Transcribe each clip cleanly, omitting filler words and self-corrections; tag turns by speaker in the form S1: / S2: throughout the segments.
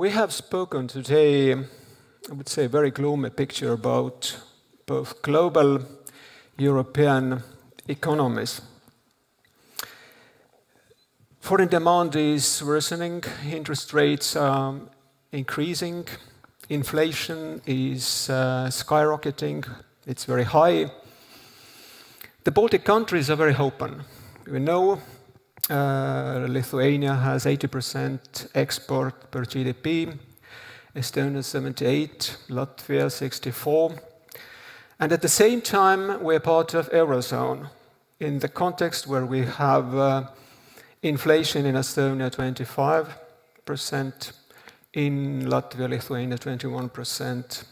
S1: We have spoken today, I would say, a very gloomy picture about both global, European economies. Foreign demand is worsening, interest rates are increasing, inflation is skyrocketing, it's very high. The Baltic countries are very open. We know Lithuania has 80% export per GDP, Estonia 78, Latvia 64. And at the same time, we're part of Eurozone in the context where we have inflation in Estonia 25%, in Latvia, Lithuania 21%,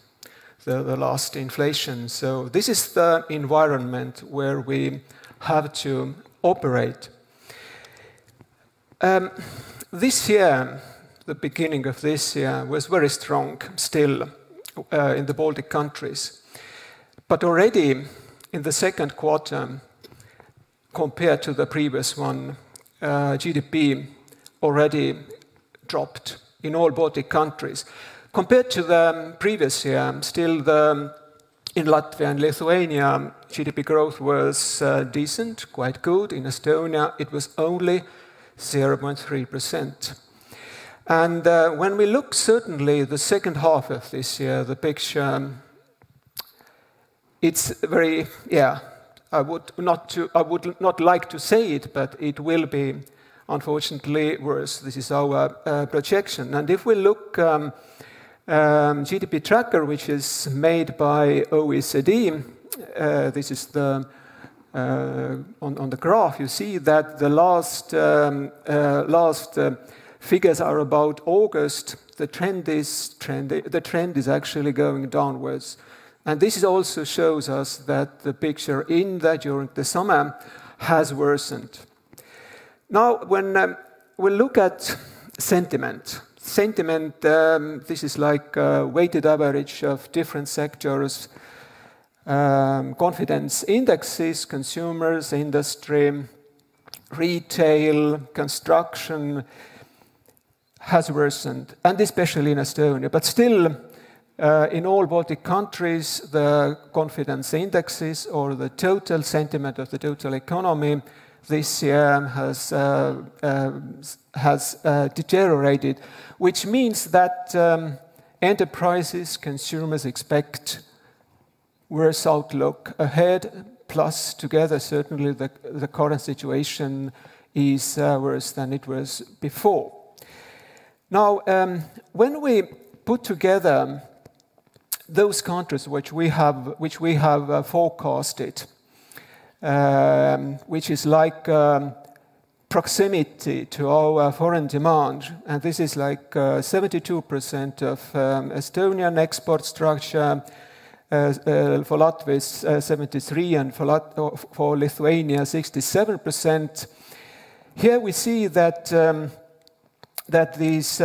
S1: the last inflation. So this is the environment where we have to operate. This year, the beginning of this year, was very strong still in the Baltic countries. But already in the second quarter, compared to the previous one, GDP already dropped in all Baltic countries. Compared to the previous year, still in Latvia and Lithuania, GDP growth was decent, quite good. In Estonia, it was only 0.3%. And when we look certainly the second half of this year, the picture, it's very, I would not like to say it, but it will be, unfortunately, worse. This is our projection. And if we look Gdp Tracker, which is made by OECD, this is the on the graph, you see that the last figures are about August. The trend is actually going downwards. And this also shows us that the picture during the summer has worsened. Now, when we look at sentiment, this is like a weighted average of different sectors, confidence indexes, consumers, industry, retail, construction has worsened, and especially in Estonia. But still, in all Baltic countries, the confidence indexes or the total sentiment of the total economy this year has deteriorated, which means that enterprises, consumers expect worse outlook ahead, plus together certainly the current situation is worse than it was before. Now, when we put together those countries which we have forecasted, which is like proximity to our foreign demand, and this is like 72% of Estonian export structure, for Latvia is 73%, and for Lithuania 67%. Here we see that these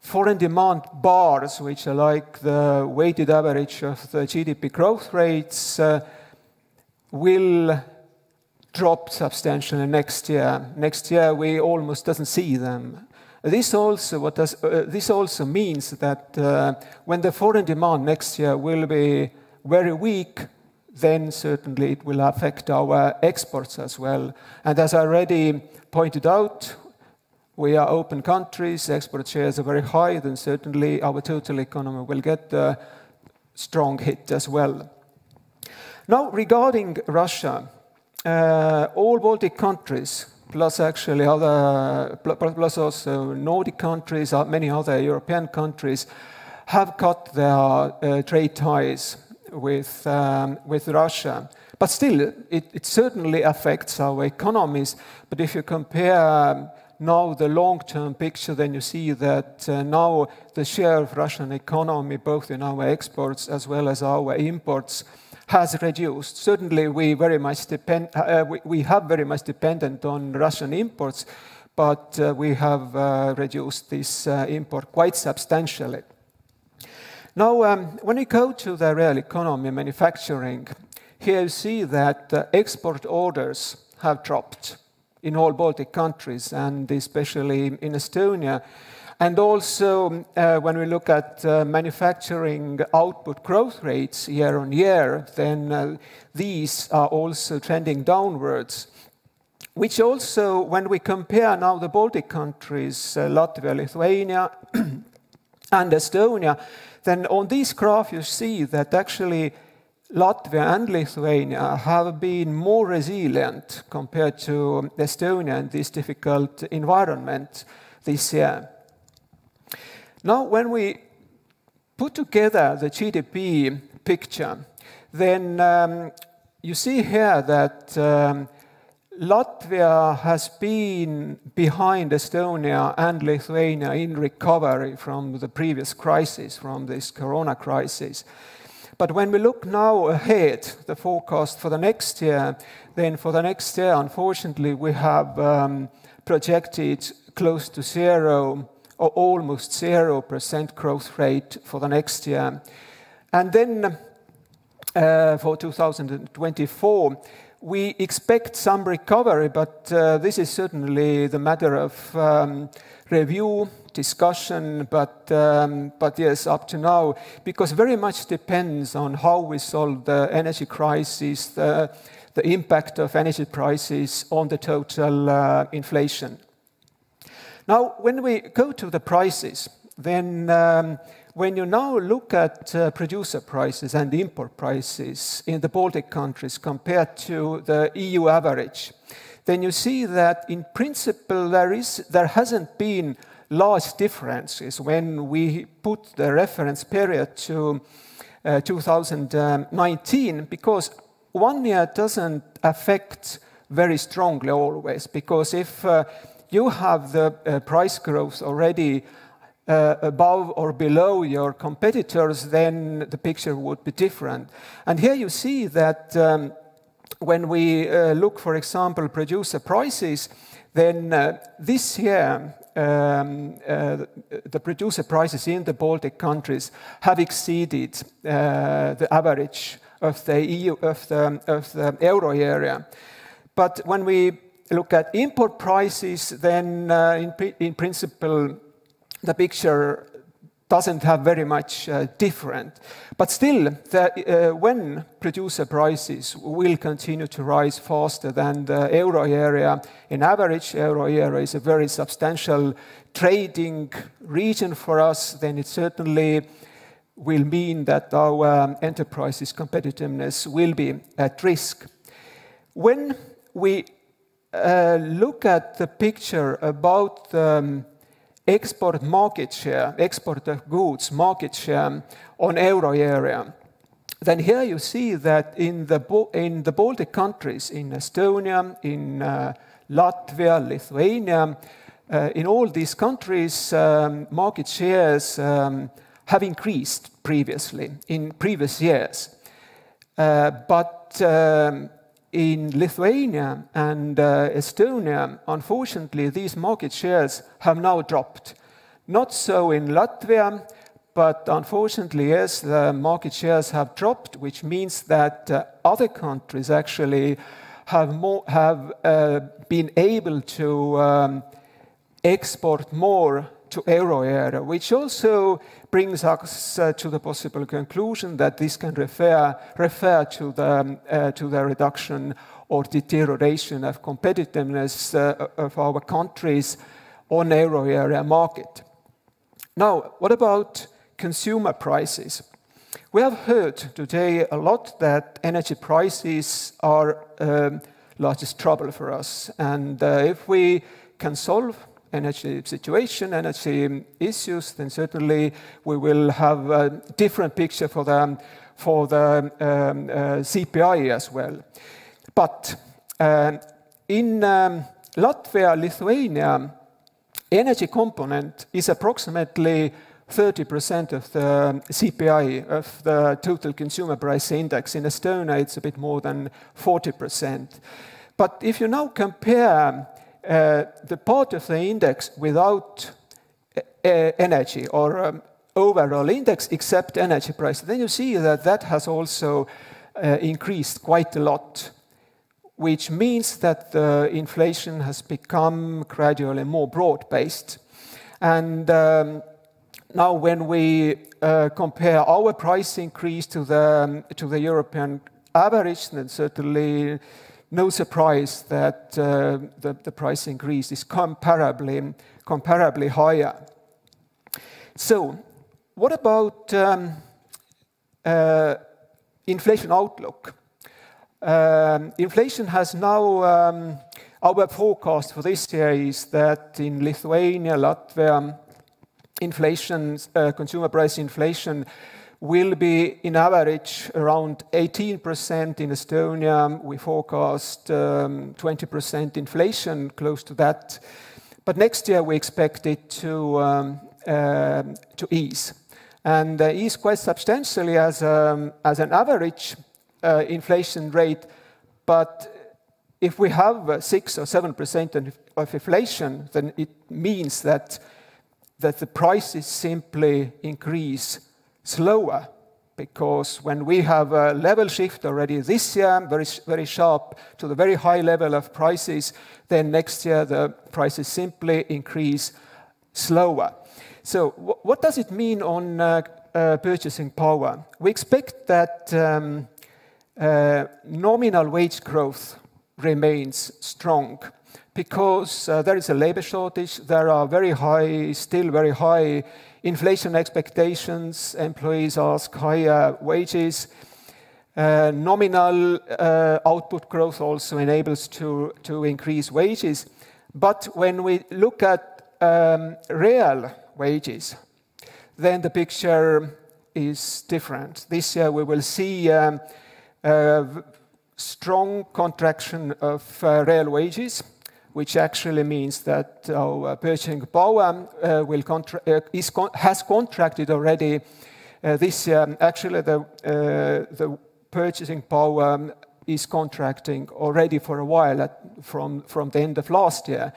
S1: foreign demand bars, which are like the weighted average of the GDP growth rates, will drop substantially next year. Next year we almost doesn't see them. This also means that when the foreign demand next year will be very weak, then certainly it will affect our exports as well. And as I already pointed out, we are open countries, export shares are very high, then certainly our total economy will get a strong hit as well. Now, regarding Russia, all Baltic countries, plus actually plus also Nordic countries, many other European countries, have cut their trade ties with Russia. But still, it certainly affects our economies. But if you compare now the long-term picture, then you see that now the share of Russian economy, both in our exports as well as our imports, has reduced. Certainly, we have very much dependent on Russian imports, but we have reduced this import quite substantially. Now, when we go to the real economy, manufacturing, here you see that export orders have dropped in all Baltic countries, and especially in Estonia. And also, when we look at manufacturing output growth rates year on year, then these are also trending downwards, which also, when we compare now the Baltic countries, Latvia, Lithuania, and Estonia, then on this graph you see that actually Latvia and Lithuania have been more resilient compared to Estonia in this difficult environment this year. Now, when we put together the GDP picture, then you see here that Latvia has been behind Estonia and Lithuania in recovery from the previous crisis, from this corona crisis. But when we look now ahead, the forecast for the next year, then for the next year, unfortunately, we have projected close to zero or almost 0% growth rate for the next year. And then for 2024, we expect some recovery, but this is certainly the matter of review, discussion, but yes, up to now, because very much depends on how we solve the energy crisis, the impact of energy prices on the total inflation. Now, when we go to the prices, then when you now look at producer prices and import prices in the Baltic countries compared to the EU average, then you see that in principle there hasn't been large differences when we put the reference period to 2019, because 1 year doesn't affect very strongly always, because if you have the price growth already above or below your competitors, then the picture would be different. And here you see that when we look, for example, producer prices, then this year the producer prices in the Baltic countries have exceeded the average of the EU, of the euro area. But when we look at import prices, then in principle the picture doesn't have very much different. But still, when producer prices will continue to rise faster than the euro area, in average, euro area is a very substantial trading region for us, then it certainly will mean that our enterprises' competitiveness will be at risk. When we look at the picture about the export market share, export of goods market share on euro area, then here you see that in the Baltic countries, in Estonia, in Latvia, Lithuania, in all these countries, market shares have increased previously, in previous years. But in Lithuania and Estonia, unfortunately, these market shares have now dropped. Not so in Latvia, but unfortunately, yes, the market shares have dropped, which means that other countries actually have been able to export more to euro area, which also brings us to the possible conclusion that this can refer to the reduction or deterioration of competitiveness of our countries on euro area market. Now, what about consumer prices? We have heard today a lot that energy prices are largest trouble for us, and if we can solve energy situation, energy issues, then certainly we will have a different picture for the CPI as well. But in Latvia, Lithuania, energy component is approximately 30% of the CPI, of the total consumer price index. In Estonia, it's a bit more than 40%. But if you now compare the part of the index without energy or overall index except energy price, then you see that that has also increased quite a lot, which means that the inflation has become gradually more broad-based. And now when we compare our price increase to the European average, then certainly no surprise that the price increase is comparably higher. So what about inflation outlook? Inflation has now, our forecast for this year is that in Lithuania, Latvia, inflation, consumer price inflation will be in average around 18%. In Estonia, we forecast 20% inflation, close to that. But next year we expect it to ease, and ease quite substantially as an average inflation rate. But if we have 6 or 7% of inflation, then it means that the prices simply increase slower, because when we have a level shift already this year, very sharp to the very high level of prices, then next year the prices simply increase slower. So what does it mean on purchasing power? We expect that nominal wage growth remains strong, because there is a labor shortage, there are still very high inflation expectations, employees ask higher wages. Nominal output growth also enables to increase wages. But when we look at real wages, then the picture is different. This year we will see strong contraction of real wages, which actually means that our purchasing power has contracted already this year. Actually, the purchasing power is contracting already for a while from the end of last year.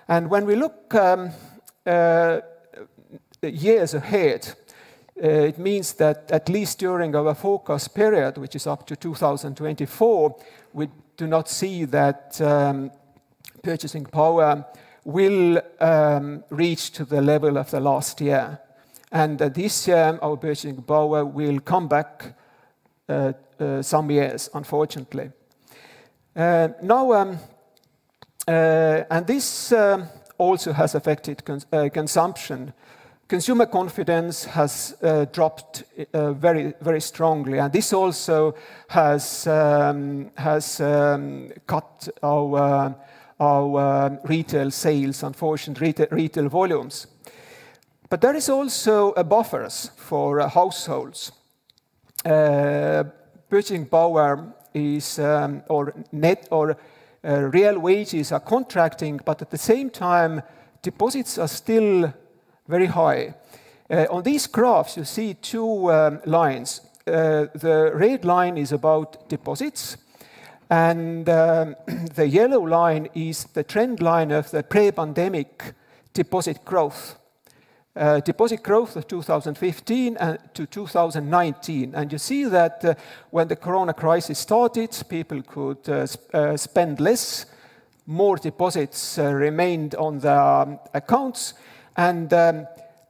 S1: And when we look years ahead, it means that at least during our forecast period, which is up to 2024, we do not see that purchasing power will reach to the level of the last year. And this year, our purchasing power will come back some years, unfortunately. And this also has affected consumption. Consumer confidence has dropped very, very strongly, and this also has cut our retail sales, unfortunately, retail volumes. But there is also a buffers for households. Purchasing power is, or net or real wages are contracting, but at the same time, deposits are still very high. On these graphs, you see two lines. The red line is about deposits, and the yellow line is the trend line of the pre-pandemic deposit growth. Deposit growth of 2015 to 2019. And you see that when the corona crisis started, people could spend less, more deposits remained on their accounts, and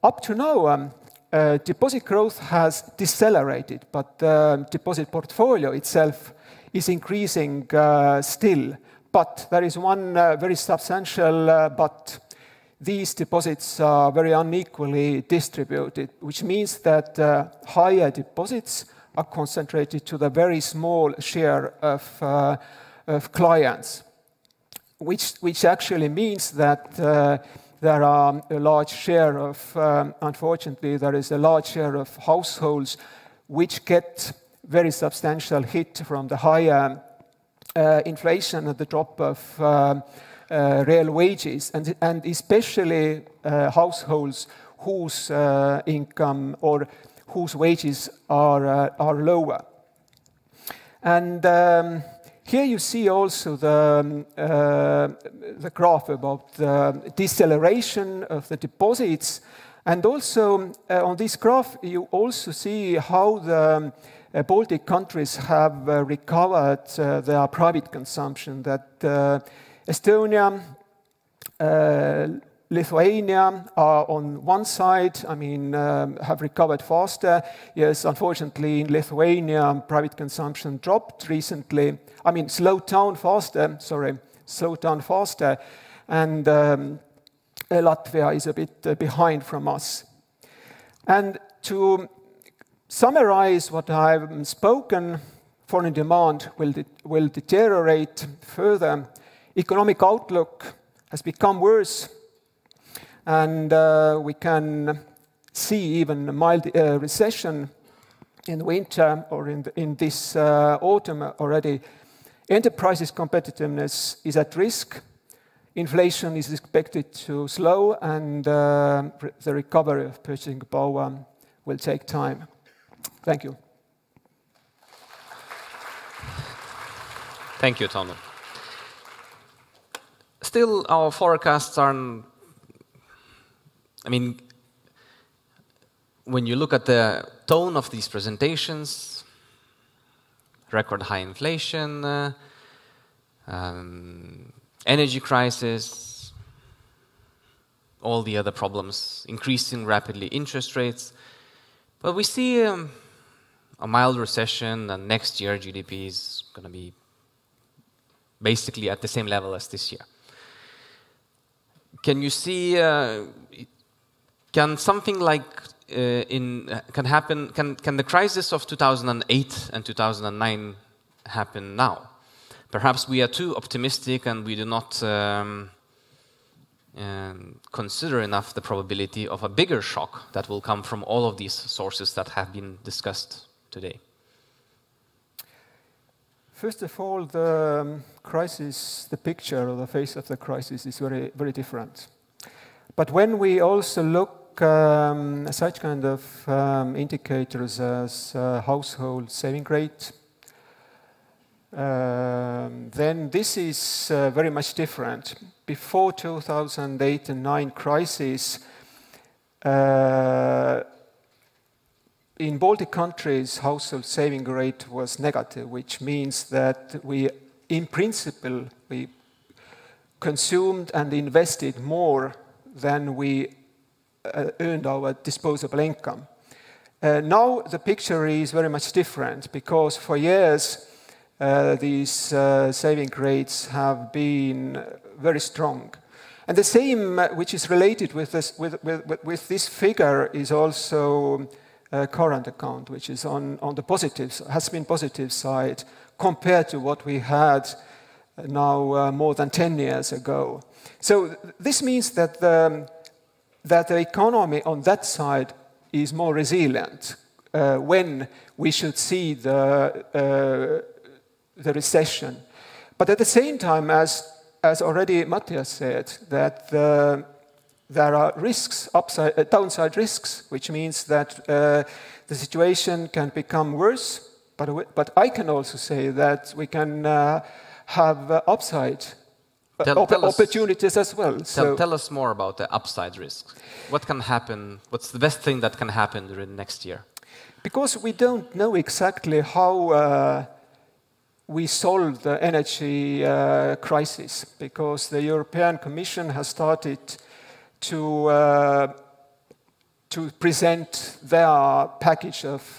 S1: up to now, deposit growth has decelerated, but the deposit portfolio itself is increasing still. But there is one very substantial but. These deposits are very unequally distributed, which means that higher deposits are concentrated to the very small share of clients, which actually means that there are a large share of, unfortunately, there is a large share of households which get very substantial hit from the higher inflation and the drop of real wages, and especially households whose income or whose wages are lower. And here you see also the graph about the deceleration of the deposits, and also on this graph you also see how the Baltic countries have recovered their private consumption. That Estonia, Lithuania are on one side, I mean, have recovered faster. Yes, unfortunately, in Lithuania, private consumption dropped recently. I mean, slowed down faster, and Latvia is a bit behind from us. And to summarize what I've spoken, foreign demand will deteriorate further. Economic outlook has become worse, and we can see even a mild recession in winter or in this autumn already. Enterprises' competitiveness is at risk. Inflation is expected to slow, and the recovery of purchasing power will take time. Thank you.
S2: Thank you, Tõnu. Still, our forecasts are, I mean, when you look at the tone of these presentations, record high inflation, energy crisis, all the other problems, increasing rapidly interest rates. But we see a mild recession, and next year GDP is going to be basically at the same level as this year. Can you see, can something like can happen, can the crisis of 2008 and 2009 happen now? Perhaps we are too optimistic and we do not consider enough the probability of a bigger shock that will come from all of these sources that have been discussed today.
S1: First of all, the crisis, the picture or the face of the crisis is very, very different. But when we also look at such kind of indicators as household saving rate, then this is very much different. Before 2008 and 2009 crisis, in Baltic countries, household saving rate was negative, which means that we, in principle, we consumed and invested more than we earned our disposable income. Now the picture is very much different, because for years these saving rates have been very strong. And the same, which is related with this figure, is also current account, which is on the positives, has been positive side compared to what we had now more than 10 years ago. So this means that the economy on that side is more resilient when we should see the recession. But at the same time, as already Matthias said, that there are risks, downside risks, which means that the situation can become worse. But I can also say that we can have upside opportunities as well.
S2: Tell us more about the upside risks. What can happen? What's the best thing that can happen during next year?
S1: Because we don't know exactly how we solve the energy crisis, because the European Commission has started to present their package of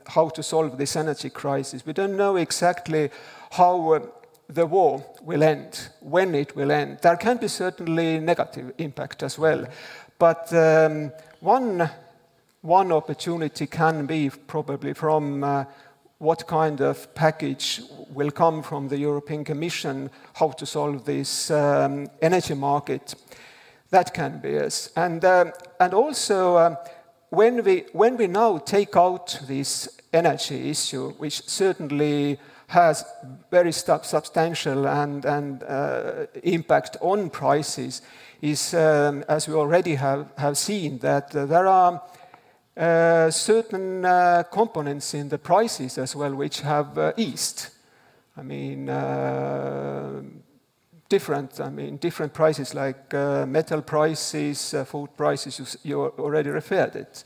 S1: how to solve this energy crisis. We don't know exactly how the war will end, when it will end. There can be certainly negative impact as well. But one opportunity can be probably from what kind of package will come from the European Commission, how to solve this energy market. That can be, yes. And also, when we now take out this energy issue, which certainly has very substantial and impact on prices, is, as we already have seen, that there are certain components in the prices as well which have eased. I mean, different prices like metal prices, food prices, you already referred it.